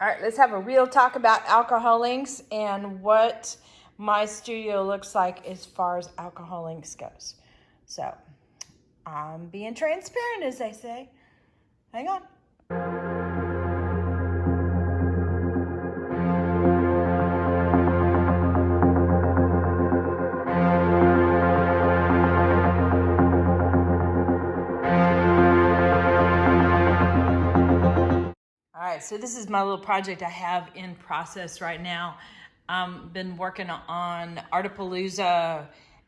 All right, let's have a real talk about alcohol inks and what my studio looks like as far as alcohol inks goes. So, I'm being transparent, as they say. Hang on. All right, so this is my little project I have in process right now. Been working on Artapalooza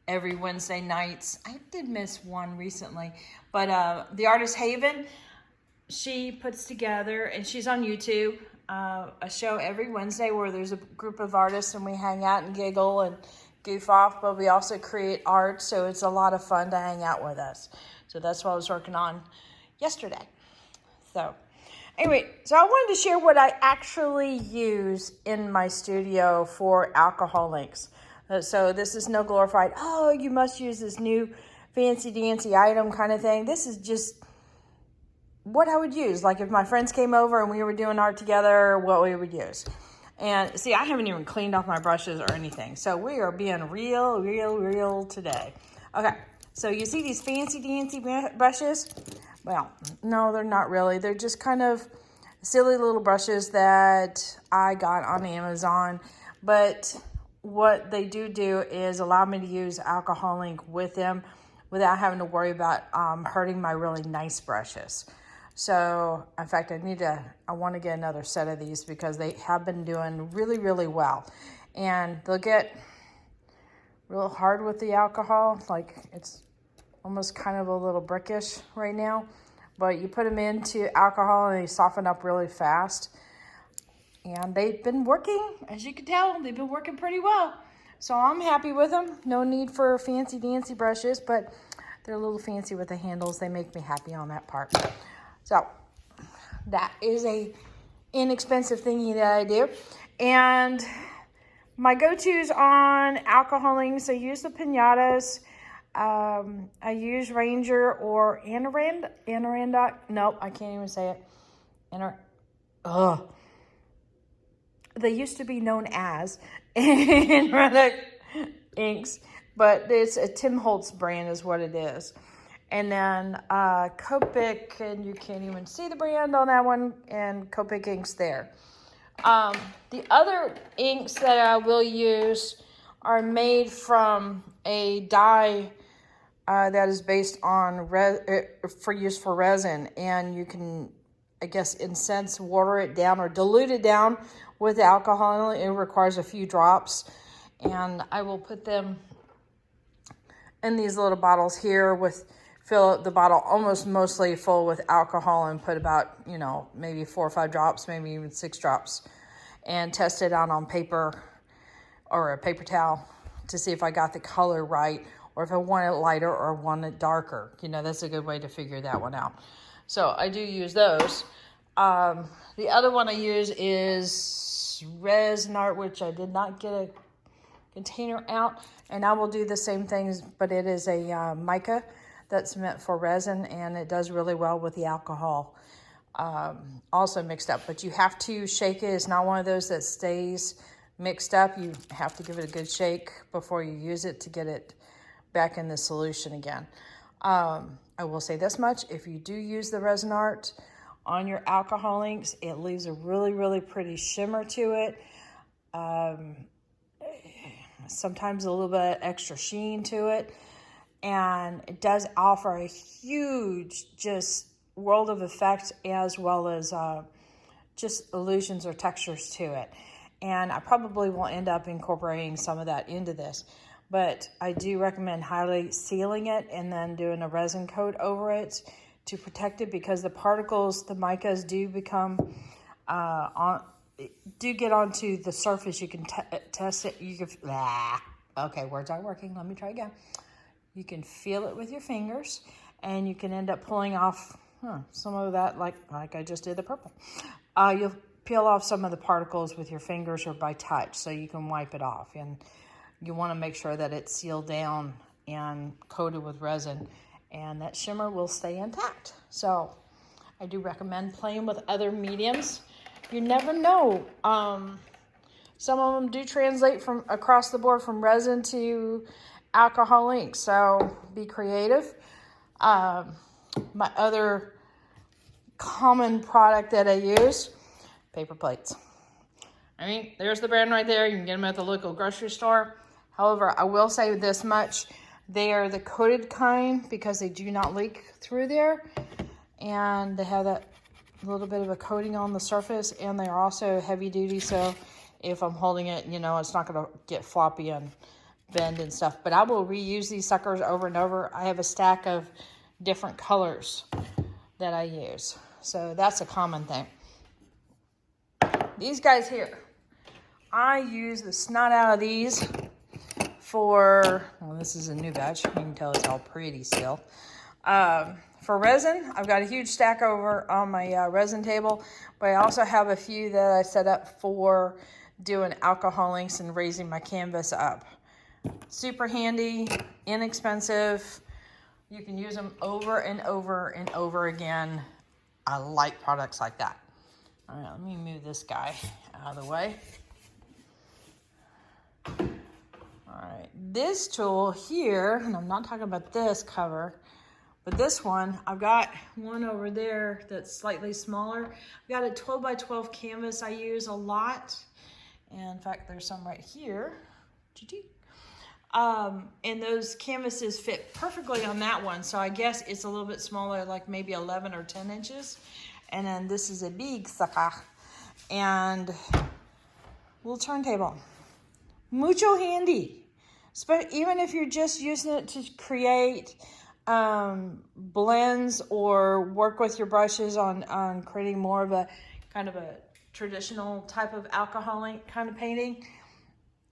every Wednesday nights. I did miss one recently, but the artist Haven, she puts together, and she's on YouTube, a show every Wednesday where there's a group of artists and we hang out and giggle and goof off, but we also create art, so it's a lot of fun to hang out with us. So that's what I was working on yesterday. So anyway, so I wanted to share what I actually use in my studio for alcohol inks. So this is no glorified, oh, you must use this new fancy dancy item kind of thing. This is just what I would use. Like if my friends came over and we were doing art together, what we would use. And see, I haven't even cleaned off my brushes or anything. So we are being real today. Okay, so you see these fancy dancy brushes? Well, no, they're not really. They're just kind of silly little brushes that I got on Amazon. But what they do is allow me to use alcohol ink with them without having to worry about hurting my really nice brushes. So, in fact, I want to get another set of these because they have been doing really well. And they'll get real hard with the alcohol, like it's almost kind of a little brickish right now. But you put them into alcohol and they soften up really fast. And they've been working, as you can tell, they've been working pretty well. So I'm happy with them. No need for fancy dancy brushes, but they're a little fancy with the handles. They make me happy on that part. So that is a inexpensive thingy that I do. And my go-tos on alcohol inks, I use the pinatas. I use Ranger or Anorandac. Nope, I can't even say it. They used to be known as Anorandac inks, but it's a Tim Holtz brand is what it is. And then Copic, and you can't even see the brand on that one, and Copic inks there. The other inks that I will use are made from a dye that is based on for use for resin, and you can, I guess, incense, water it down or dilute it down with alcohol. It requires a few drops, and I will put them in these little bottles here fill up the bottle almost mostly full with alcohol and put about, maybe 4 or 5 drops, maybe even 6 drops, and test it out on paper or a paper towel to see if I got the color right or if I want it lighter or want it darker. That's a good way to figure that one out. So I do use those. The other one I use is Resin Art, which I did not get a container out, and I will do the same things, but it is a mica that's meant for resin, and it does really well with the alcohol also mixed up. But you have to shake it. It's not one of those that stays mixed up. You have to give it a good shake before you use it to get it back in the solution again. I will say this much: if you do use the Resin Art on your alcohol inks, it leaves a really pretty shimmer to it. Sometimes a little bit extra sheen to it. And it does offer a huge just world of effect as well as just illusions or textures to it. And I probably will end up incorporating some of that into this. But I do recommend highly sealing it and then doing a resin coat over it to protect it, because the particles, the micas, do become do get onto the surface. You can test it. You can okay, words aren't working. Let me try again. You can feel it with your fingers, and you can end up pulling off some of that, like I just did the purple. You'll peel off some of the particles with your fingers or by touch, so you can wipe it off. And you want to make sure that it's sealed down and coated with resin, and that shimmer will stay intact. So I do recommend playing with other mediums you never know. Some of them do translate from across the board from resin to alcohol ink, so be creative. My other common product that I use, paper plates. I mean, there's the brand right there. You can get them at the local grocery store. However, I will say this much. They are the coated kind because they do not leak through there. And they have that little bit of a coating on the surface. And they are also heavy duty, so if I'm holding it, you know, it's not going to get floppy and bend and stuff. But I will reuse these suckers over and over. I have a stack of different colors that I use. So that's a common thing. These guys here, I use the snot out of these for, well, this is a new batch. You can tell it's all pretty still. For resin, I've got a huge stack over on my resin table, but I also have a few that I set up for doing alcohol inks and raising my canvas up. Super handy, inexpensive. You can use them over and over and over again. I like products like that. All right, let me move this guy out of the way. All right, this tool here, and I'm not talking about this cover, but this one, I've got one over there that's slightly smaller. I've got a 12 by 12 canvas I use a lot. And in fact, there's some right here. And those canvases fit perfectly on that one. So I guess it's a little bit smaller, like maybe 11 or 10 inches. And then this is a big sucker. And little turntable. Mucho handy. Even if you're just using it to create blends or work with your brushes on creating more of a kind of a traditional type of alcohol ink kind of painting.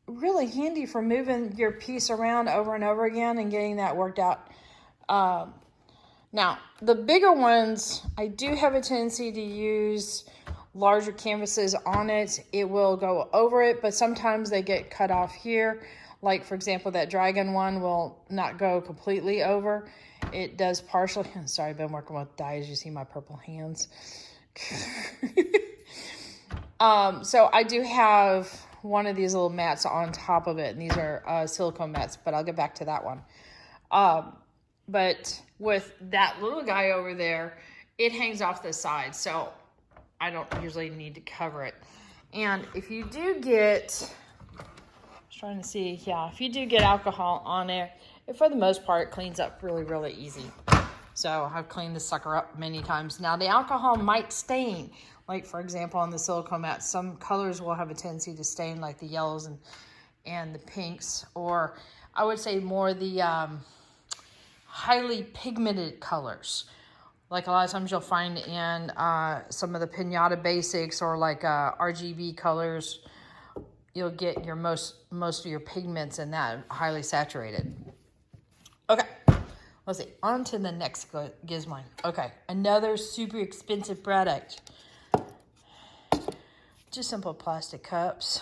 Really handy for moving your piece around over and over again and getting that worked out. Now, the bigger ones, I do have a tendency to use larger canvases on it. It will go over it, but sometimes they get cut off here. Like, for example, that dragon one will not go completely over. It does partially. Sorry, I've been working with dyes. You see my purple hands. So I do have one of these little mats on top of it, and these are silicone mats, but I'll get back to that one. But with that little guy over there, it hangs off the side, so I don't usually need to cover it. And if you do get, I was trying to see, yeah, if you do get alcohol on there, for the most part, it cleans up really, really easy. So I've cleaned this sucker up many times. Now, the alcohol might stain. Like, for example, on the silicone mat, some colors will have a tendency to stain, like the yellows and the pinks, or I would say more the highly pigmented colors. Like a lot of times you'll find in some of the Pinata Basics or like RGB colors, you'll get your most of your pigments in that highly saturated. Okay, let's see, on to the next gizmo. Okay, another super expensive product. Just simple plastic cups.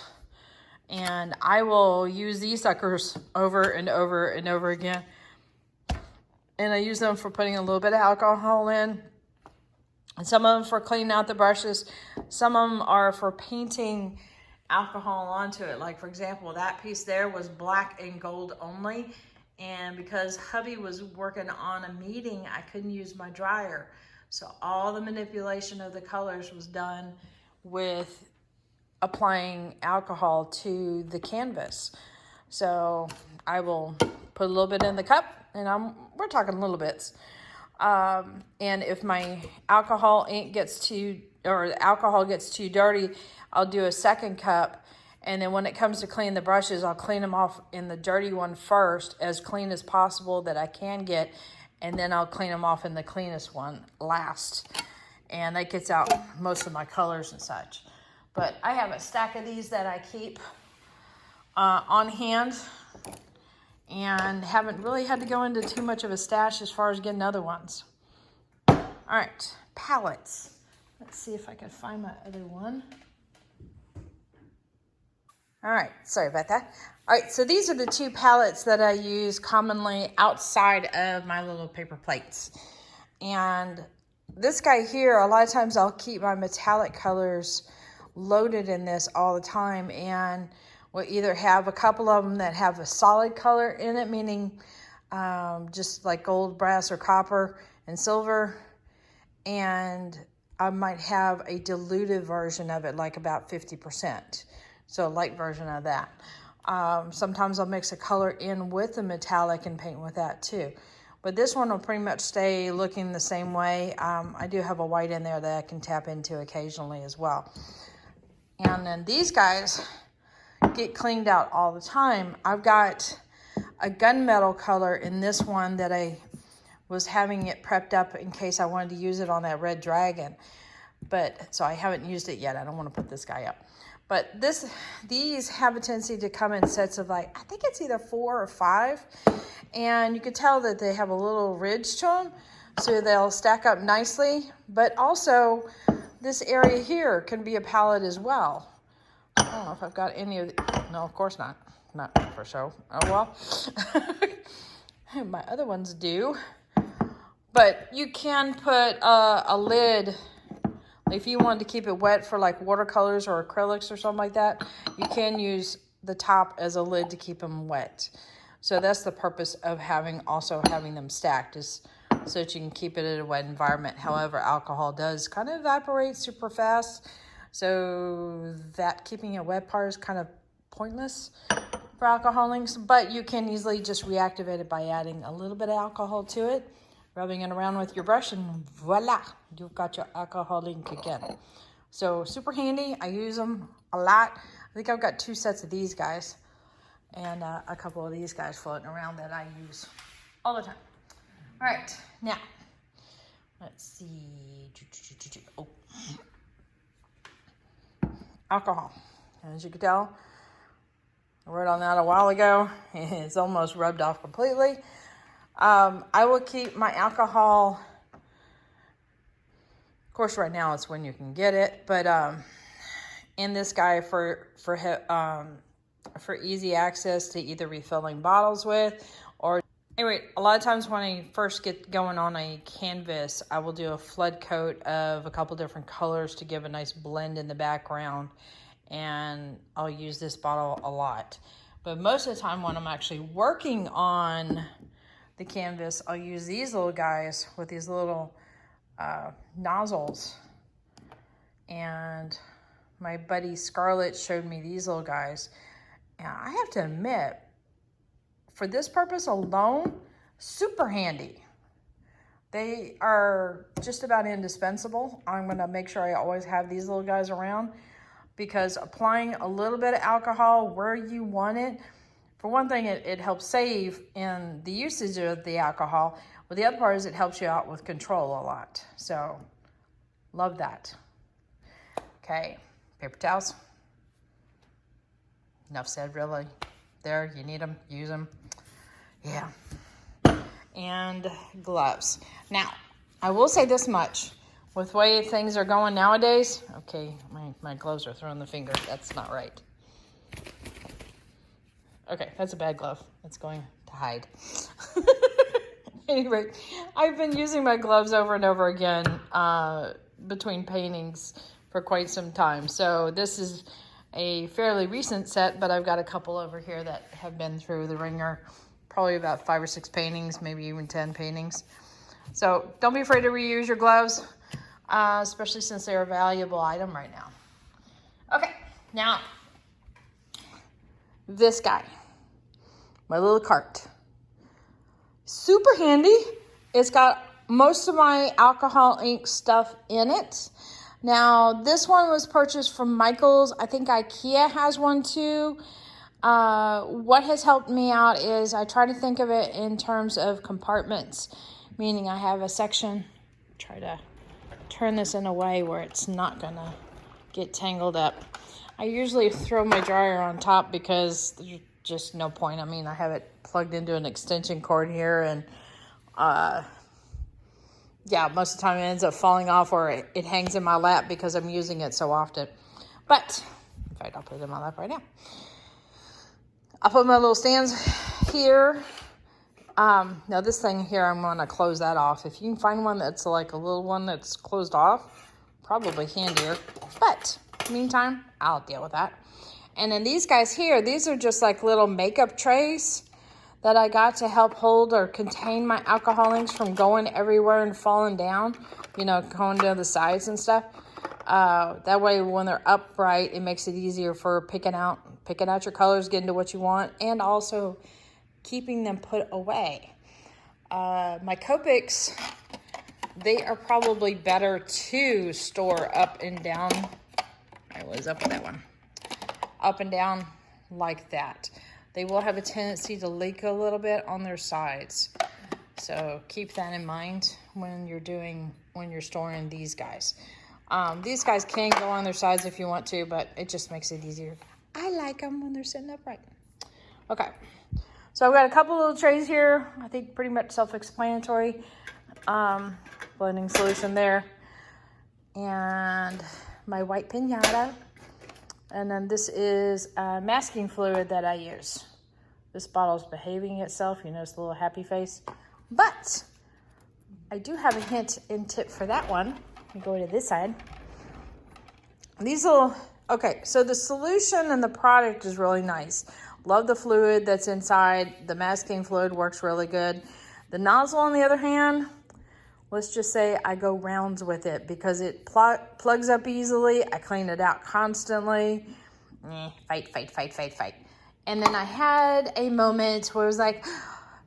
And I will use these suckers over and over and over again. And I use them for putting a little bit of alcohol in. And some of them for cleaning out the brushes. Some of them are for painting alcohol onto it. Like, for example, that piece there was black and gold only. And because hubby was working on a meeting, I couldn't use my dryer. So all the manipulation of the colors was done with applying alcohol to the canvas. So I will put a little bit in the cup, and we're talking little bits. And if my alcohol gets too dirty, I'll do a second cup. And then when it comes to cleaning the brushes, I'll clean them off in the dirty one first, as clean as possible that I can get. And then I'll clean them off in the cleanest one last. And that gets out most of my colors and such. But I have a stack of these that I keep on hand, and haven't really had to go into too much of a stash as far as getting other ones. All right, pallets. Let's see if I can find my other one. All right, sorry about that. All right, so these are the two pallets that I use commonly outside of my little paper plates. And this guy here, a lot of times I'll keep my metallic colors loaded in this all the time, and we'll either have a couple of them that have a solid color in it, meaning just like gold, brass, or copper and silver, and I might have a diluted version of it, like about 50%, so a light version of that. Sometimes I'll mix a color in with the metallic and paint with that too. But this one will pretty much stay looking the same way. I do have a white in there that I can tap into occasionally as well. And then these guys get cleaned out all the time. I've got a gunmetal color in this one that I was having it prepped up in case I wanted to use it on that red dragon. But so I haven't used it yet. I don't want to put this guy up. But these have a tendency to come in sets of, like, I think it's either 4 or 5. And you can tell that they have a little ridge to them, so they'll stack up nicely. But also, this area here can be a pallet as well. I don't know if I've got any of the, no, of course not. Not for show. Oh, well. My other ones do. But you can put a lid. If you wanted to keep it wet for like watercolors or acrylics or something like that, you can use the top as a lid to keep them wet. So that's the purpose of having them stacked, is so that you can keep it in a wet environment. However, alcohol does kind of evaporate super fast, so that keeping it wet part is kind of pointless for alcohol inks, but you can easily just reactivate it by adding a little bit of alcohol to it, rubbing it around with your brush, and voila, you've got your alcohol ink again. So super handy. I use them a lot. I think I've got 2 sets of these guys and a couple of these guys floating around that I use all the time. All right, now let's see. Oh. Alcohol. As you can tell, I wrote on that a while ago. It's almost rubbed off completely. I will keep my alcohol, of course right now it's when you can get it, but in this guy for easy access to either refilling bottles with, or anyway, a lot of times when I first get going on a canvas, I will do a flood coat of a couple different colors to give a nice blend in the background, and I'll use this bottle a lot. But most of the time when I'm actually working on the canvas, I'll use these little guys with these little nozzles. And my buddy Scarlett showed me these little guys. And I have to admit, for this purpose alone, super handy. They are just about indispensable. I'm gonna make sure I always have these little guys around, because applying a little bit of alcohol where you want it, for one thing, it helps save in the usage of the alcohol. But the other part is it helps you out with control a lot. So, love that. Okay, paper towels. Enough said, really. There, you need them, use them. Yeah. And gloves. Now, I will say this much. With the way things are going nowadays, okay, my gloves are throwing the finger. That's not right. Okay, that's a bad glove. It's going to hide. Anyway, I've been using my gloves over and over again between paintings for quite some time. So this is a fairly recent set, but I've got a couple over here that have been through the ringer. Probably about 5 or 6 paintings, maybe even 10 paintings. So don't be afraid to reuse your gloves, especially since they're a valuable item right now. Okay, now this guy, my little cart. Super handy. It's got most of my alcohol ink stuff in it. Now, this one was purchased from Michael's. I think IKEA has one too. What has helped me out is I try to think of it in terms of compartments, meaning I have a section. Try to turn this in a way where it's not gonna get tangled up. I usually throw my dryer on top because there's just no point. I mean, I have it plugged into an extension cord here, and yeah, most of the time it ends up falling off, or it hangs in my lap because I'm using it so often. But in fact, I'll put it in my lap right now. I'll put my little stands here. Now this thing here, I'm going to close that off. If you can find one that's like a little one that's closed off, probably handier. But meantime, I'll deal with that. And then these guys here, these are just like little makeup trays that I got to help hold or contain my alcohol inks from going everywhere and falling down, you know, going down the sides and stuff. That way when they're upright, it makes it easier for picking out your colors, getting to what you want, and also keeping them put away. My Copics, they are probably better to store up and down. All right, what is up with that one? Up and down like that. They will have a tendency to leak a little bit on their sides. So keep that in mind when you're storing these guys. These guys can go on their sides if you want to, but it just makes it easier. I like them when they're sitting upright. Okay, so I've got a couple little trays here. I think pretty much self-explanatory. Blending solution there. And my white pinata. And then this is masking fluid that I use. This bottle's behaving itself. You notice the little happy face. But I do have a hint and tip for that one. Let me go to this side. Okay, so the solution and the product is really nice. Love the fluid that's inside. The masking fluid works really good. The nozzle, on the other hand, let's just say I go rounds with it because it plugs up easily. I clean it out constantly. Fight. And then I had a moment where I was like,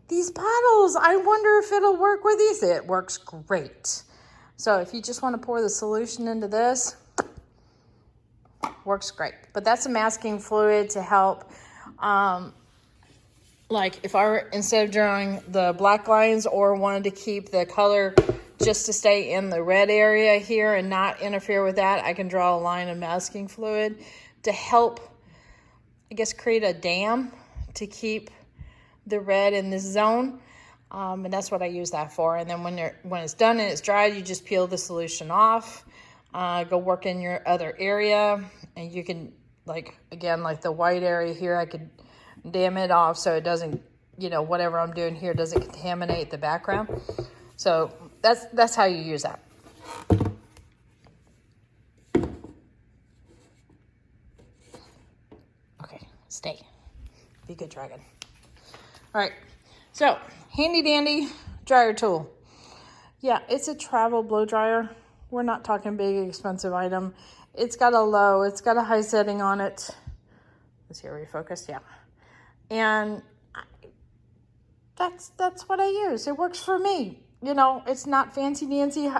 these bottles, I wonder if it'll work with these. It works great. So if you just want to pour the solution into this, works great. But that's a masking fluid to help. Like if I were, instead of drawing the black lines or wanted to keep the color just to stay in the red area here and not interfere with that, I can draw a line of masking fluid to help, I guess, create a dam to keep the red in this zone. And that's what I use that for. And then when it's done and it's dried, you just peel the solution off, go work in your other area, and you can, like, again, like the white area here, I could dam it off so it doesn't, you know, whatever I'm doing here doesn't contaminate the background. So that's how you use that. Okay, stay. Be good, dragon. All right, so handy dandy dryer tool. Yeah, it's a travel blow dryer. We're not talking big expensive item. It's got a low, it's got a high setting on it. Is here refocused? Yeah. And that's what I use. It works for me. You know, it's not fancy dancy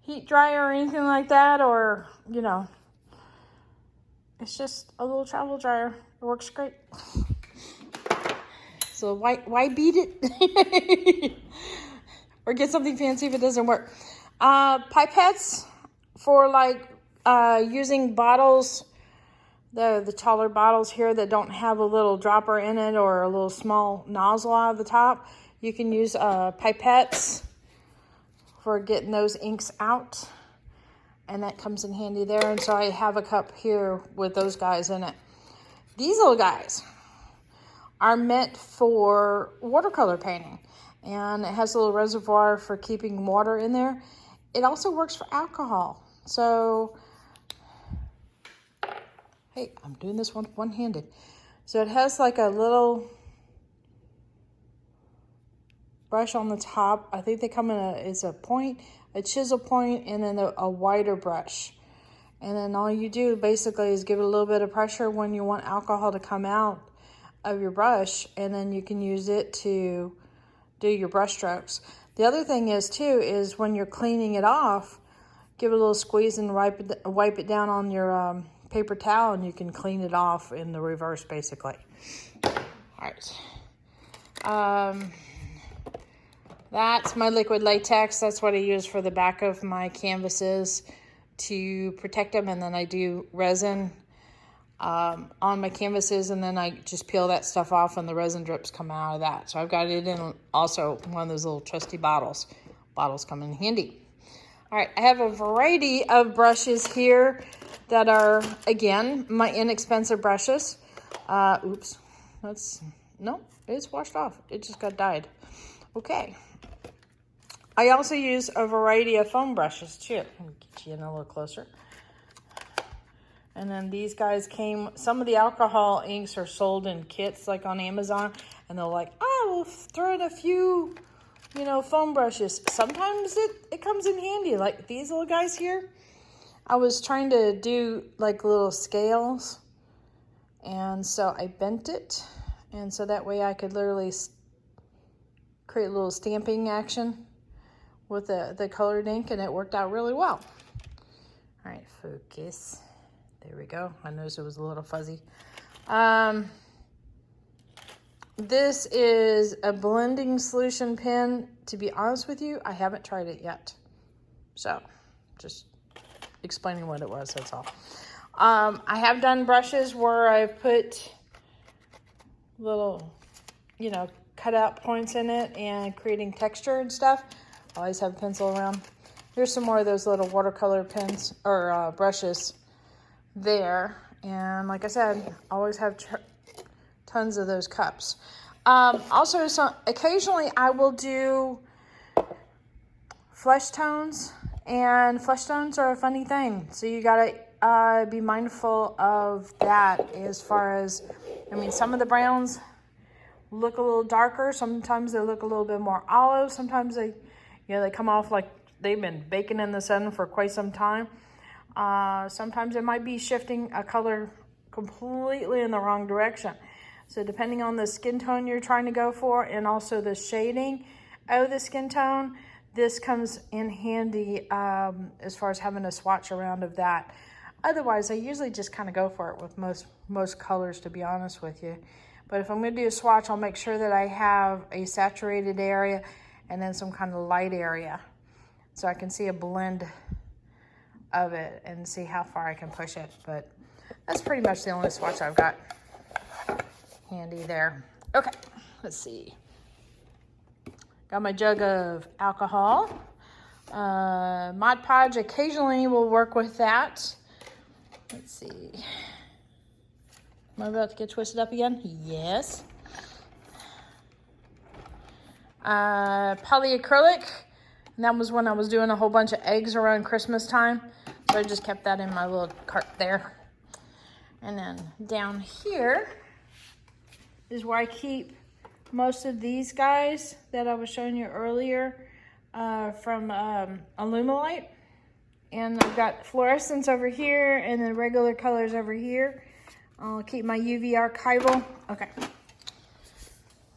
heat dryer or anything like that, or, you know, it's just a little travel dryer. It works great. So why beat it? Or get something fancy if it doesn't work. Pipettes for like using bottles, the taller bottles here that don't have a little dropper in it or a little small nozzle out of the top. You can use pipettes for getting those inks out, and that comes in handy there. And so I have a cup here with those guys in it. These little guys are meant for watercolor painting, and it has a little reservoir for keeping water in there. It also works for alcohol. So, hey, I'm doing this one-handed. So it has like a little brush on the top. I think they come in it's a point, a chisel point, and then a wider brush. And then all you do basically is give it a little bit of pressure when you want alcohol to come out of your brush, and then you can use it to do your brush strokes. The other thing is too, is when you're cleaning it off, give it a little squeeze and wipe it down on your paper towel, and you can clean it off in the reverse basically. All right. That's my liquid latex. That's what I use for the back of my canvases to protect them, and then I do resin on my canvases, and then I just peel that stuff off and the resin drips come out of that. So I've got it in also one of those little trusty bottles. Bottles come in handy. All right, I have a variety of brushes here that are, again, my inexpensive brushes. Oops, no, it's washed off. It just got dyed. Okay. I also use a variety of foam brushes too. Let me get you in a little closer. And then these guys came, some of the alcohol inks are sold in kits like on Amazon. And they're like, oh, we'll throw in a few, you know, foam brushes. Sometimes it comes in handy, like these little guys here. I was trying to do like little scales. And so I bent it. And so that way I could literally create a little stamping action with the colored ink. And it worked out really well. All right, focus. There we go. My nose was a little fuzzy. This is a blending solution pen. To be honest with you, I haven't tried it yet. So, just explaining what it was, that's all. I have done brushes where I've put little, you know, cutout points in it and creating texture and stuff. I always have a pencil around. Here's some more of those little watercolor pens or brushes there. And like I said, always have tons of those cups. Also, occasionally I will do flesh tones, and flesh tones are a funny thing. So you gotta be mindful of that as far as, I mean, some of the browns look a little darker. Sometimes they look a little bit more olive. Sometimes they, you know, they come off like they've been baking in the sun for quite some time. Sometimes it might be shifting a color completely in the wrong direction. So depending on the skin tone you're trying to go for and also the shading of the skin tone, this comes in handy as far as having a swatch around of that. Otherwise, I usually just kind of go for it with most colors, to be honest with you. But if I'm going to do a swatch, I'll make sure that I have a saturated area and then some kind of light area, so I can see a blend of it and see how far I can push it. But that's pretty much the only swatch I've got handy there. Okay, let's see. Got my jug of alcohol. Mod Podge occasionally will work with that. Let's see. Am I about to get twisted up again? Yes. Polyacrylic. And that was when I was doing a whole bunch of eggs around Christmas time. So I just kept that in my little cart there. And then down here is where I keep most of these guys that I was showing you earlier from Alumilite. And I've got fluorescence over here and then regular colors over here. I'll keep my UV archival. Okay.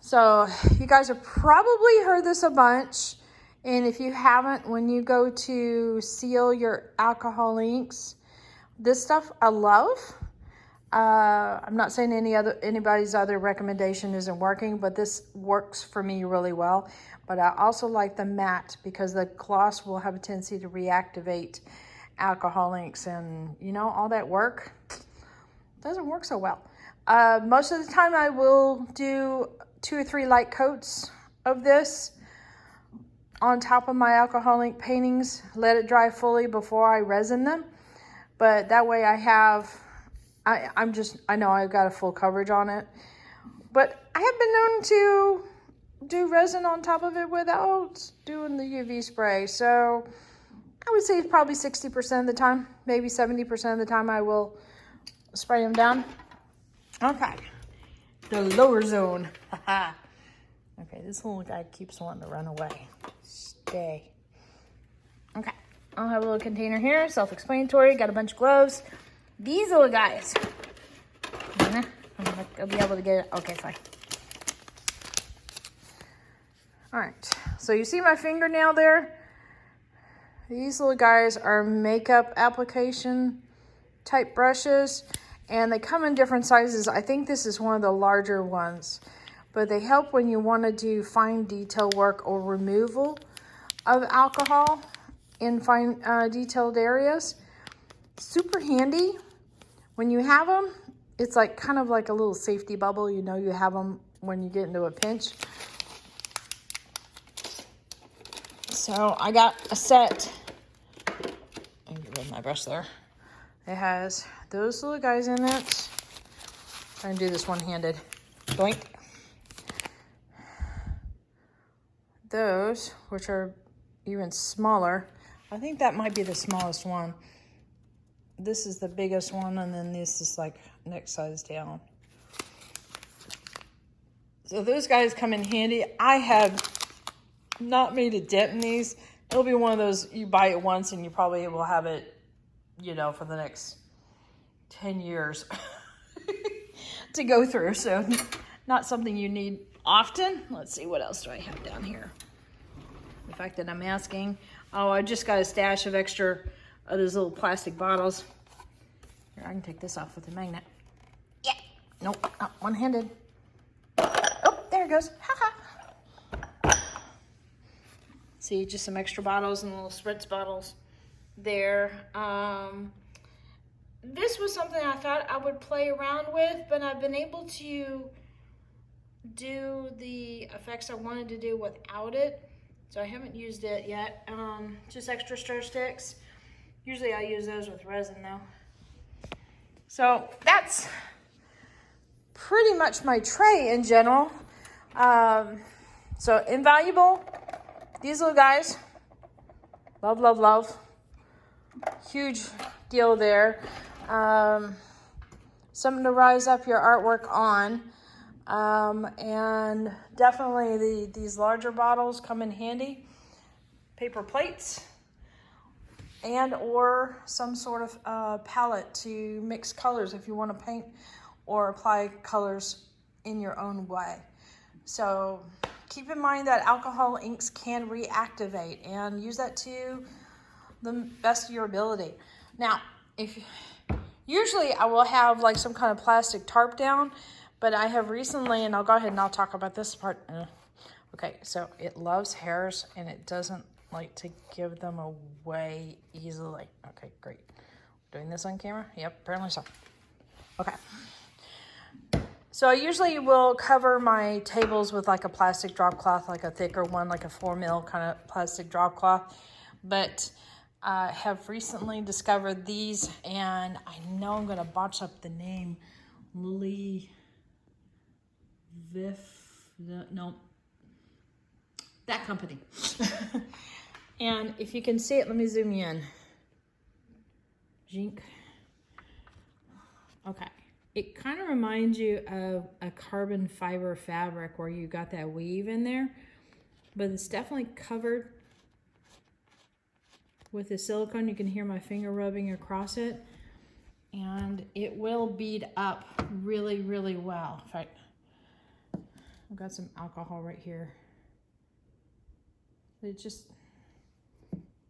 So you guys have probably heard this a bunch. And if you haven't, when you go to seal your alcohol inks, this stuff I love. I'm not saying anybody's other recommendation isn't working, but this works for me really well. But I also like the matte because the gloss will have a tendency to reactivate alcohol inks, and you know, all that work doesn't work so well. Most of the time I will do 2 or 3 light coats of this on top of my alcohol ink paintings, let it dry fully before I resin them. But that way I have, I know I've got a full coverage on it. But I have been known to do resin on top of it without doing the UV spray. So I would say probably 60% of the time, maybe 70% of the time I will spray them down. Okay, the lower zone. Okay, this little guy keeps wanting to run away. Stay. Okay, I'll have a little container here, self-explanatory. Got a bunch of gloves. These little guys. I'll be able to get it. Okay, fine. All right, so you see my fingernail there? These little guys are makeup application type brushes, and they come in different sizes. I think this is one of the larger ones, but they help when you want to do fine detail work or removal of alcohol in fine detailed areas. Super handy. When you have them, it's like kind of like a little safety bubble. You know you have them when you get into a pinch. So I got a set. Let me get rid of my brush there. It has those little guys in it. Try and do this one-handed. Doink. Those, which are even smaller. I think that might be the smallest one. this is the biggest one, and then this is like next size down. So those guys come in handy. I have not made a dent in these. It'll be one of those, you buy it once and you probably will have it, you know, for the next 10 years to go through. So not something you need often. Let's see, what else do I have down here? The fact that I'm asking. Oh, I just got a stash of extra of those little plastic bottles. Here, I can take this off with a magnet. Yeah. Nope, not one-handed. Oh, there it goes. Ha ha. See, just some extra bottles and little spritz bottles there. This was something I thought I would play around with, but I've been able to do the effects I wanted to do without it. So I haven't used it yet. Just extra stir sticks. Usually I use those with resin though. So that's pretty much my tray in general. So invaluable. These little guys, love, love, love. Huge deal there. Something to rise up your artwork on. And definitely these larger bottles come in handy. Paper plates and or some sort of palette to mix colors if you want to paint or apply colors in your own way. So keep in mind that alcohol inks can reactivate, and use that to the best of your ability. Now, usually I will have like some kind of plastic tarp down, but I have recently, and I'll go ahead and I'll talk about this part. Okay, so it loves hairs and it doesn't like to give them away easily. Okay, great. Doing this on camera? Yep, apparently so. Okay. So I usually will cover my tables with like a plastic drop cloth, like a thicker one, like a 4mm kind of plastic drop cloth. But I have recently discovered these, and I know I'm going to botch up the name. No, that company. And if you can see it, let me zoom you in. Jink. Okay. It kind of reminds you of a carbon fiber fabric where you got that weave in there, but it's definitely covered with the silicone. You can hear my finger rubbing across it, and it will bead up really, really well. In fact, I've got some alcohol right here. It just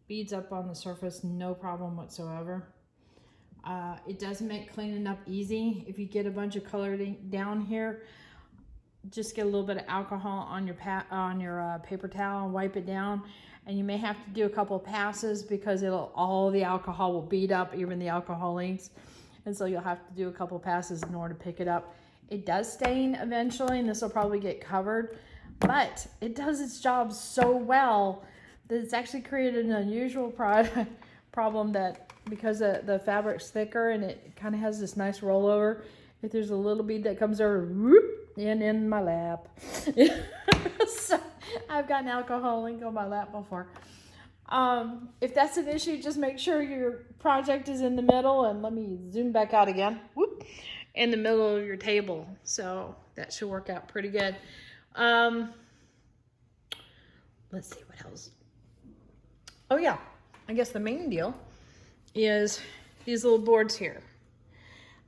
beads up on the surface, no problem whatsoever. It does make cleaning up easy. If you get a bunch of coloring down here, just get a little bit of alcohol on your paper towel and wipe it down. And you may have to do a couple of passes because all the alcohol will bead up, even the alcohol inks. And so you'll have to do a couple of passes in order to pick it up. It does stain eventually, and this will probably get covered, but it does its job so well that it's actually created an unusual problem that, because the fabric's thicker and it kind of has this nice rollover, if there's a little bead that comes over, whoop, in my lap. So I've gotten alcohol ink on my lap before. If that's an issue, just make sure your project is in the middle, and let me zoom back out again. Whoop, in the middle of your table. So that should work out pretty good. Let's see what else. Oh yeah, I guess the main deal is these little boards here.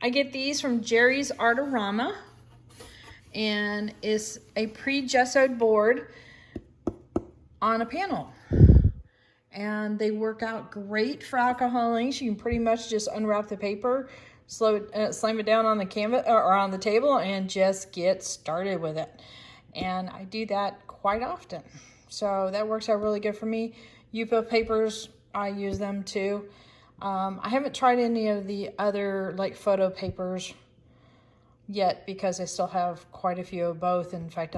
I get these from Jerry's Artorama, and it's a pre-gessoed board on a panel. And they work out great for alcohol inks. You can pretty much just unwrap the paper, slam it down on the canvas or on the table, and just get started with it. And I do that quite often. So that works out really good for me. UPA papers, I use them too. I haven't tried any of the other like photo papers yet because I still have quite a few of both. In fact,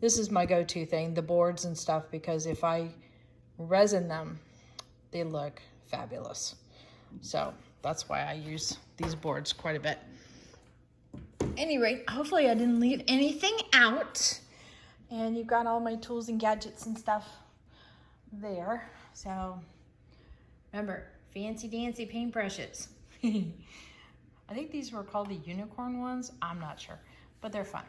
this is my go-to thing, the boards and stuff, because if I resin them, they look fabulous. So that's why I use these boards quite a bit. Anyway, hopefully I didn't leave anything out, and you've got all my tools and gadgets and stuff there. So remember, fancy dancy paintbrushes. I think these were called the unicorn ones. I'm not sure, but they're fun.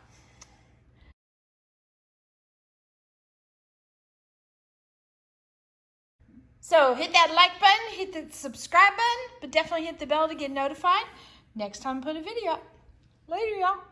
So hit that like button, hit the subscribe button, but definitely hit the bell to get notified next time I put a video up. Later, y'all.